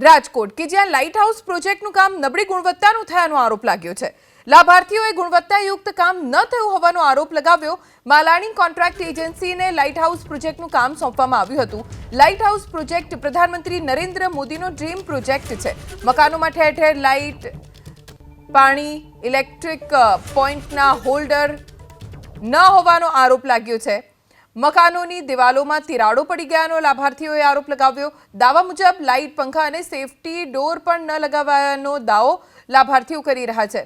રાજકોટ કે જ્યાં light house પ્રોજેક્ટનું કામ નબળી ગુણવત્તાનું થયાનો આરોપ લાગ્યો છે। લાભાર્થીઓએ ગુણવત્તાયુક્ત કામ ન થયું હોવાનો આરોપ લગાવ્યો। માલાણી કોન્ટ્રાક્ટ એજન્સીને લાઇટ હાઉસ પ્રોજેક્ટનું કામ સોંપવામાં આવ્યું હતું। લાઇટ હાઉસ પ્રોજેક્ટ પ્રધાનમંત્રી નરેન્દ્ર મોદીનો ડ્રીમ પ્રોજેક્ટ છે। મકાનોમાં ઠેર ઠેર લાઇટ, પાણી, ઇલેક્ટ્રિક પોઈન્ટના હોલ્ડર ન હોવાનો આરોપ લાગ્યો છે। મકાનોની દિવાલોમાં તિરાડો પડી ગયાનો લાભાર્થીઓએ આરોપ લગાવ્યો। દાવા મુજબ લાઇટ, પંખા અને સેફટી ડોર પણ ન લગાવવાનો દાવો લાભાર્થીઓ કરી રહ્યા છે।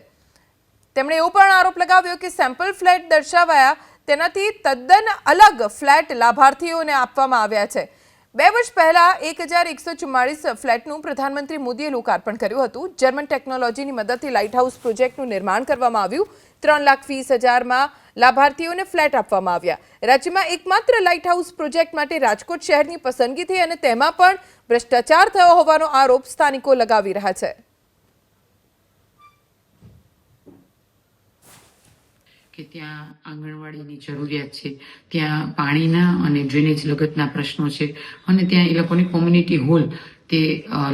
તેમણે એવો પણ આરોપ લગાવ્યો કે સેમ્પલ ફ્લેટ દર્શાવાયા તેનાથી તદ્દન અલગ ફ્લેટ લાભાર્થીઓને આપવામાં આવ્યા છે। 2 વર્ષ પહેલા 1144 ફ્લેટનું પ્રધાનમંત્રી મોદીએ લોકાર્પણ કર્યું હતું। જર્મન ટેકનોલોજીની મદદથી લાઇટ હાઉસ પ્રોજેક્ટનું નિર્માણ કરવામાં આવ્યું। 3,20,000માં લાભાર્થીઓને ફ્લેટ આપવામાં આવ્યા। રાજ્યમાં એકમાત્ર લાઇટ હાઉસ પ્રોજેક્ટ માટે રાજકોટ શહેરની પસંદગી થઈ અને તેમાં પણ ભ્રષ્ટાચાર થયો હોવાનો આરોપ સ્થાનિકો લગાવી રહ્યા છે। કે ત્યાં આંગણવાડીની જરૂરિયાત છે, ત્યાં પાણીના અને ડ્રેનેજ લગતના પ્રશ્નો છે અને ત્યાં એ લોકોની કોમ્યુનિટી હોલ તે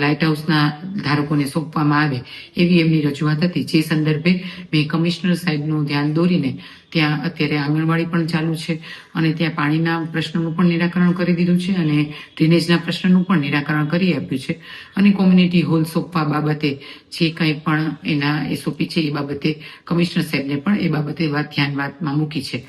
લાઇટ હાઉસના ધારકોને સોંપવામાં આવે એવી એમની રજૂઆત હતી। જે સંદર્ભે મેં કમિશનર સાહેબનું ધ્યાન દોરીને ત્યાં અત્યારે આંગણવાડી પણ ચાલુ છે અને ત્યાં પાણીના પ્રશ્નનું પણ નિરાકરણ કરી દીધું છે અને ડ્રેનેજના પ્રશ્નનું પણ નિરાકરણ કરી આપ્યું છે અને કોમ્યુનિટી હોલ સોંપવા બાબતે જે કંઈ પણ એના એસઓપી છે એ બાબતે કમિશનર સાહેબને પણ એ બાબતે વાતમાં મૂકી છે।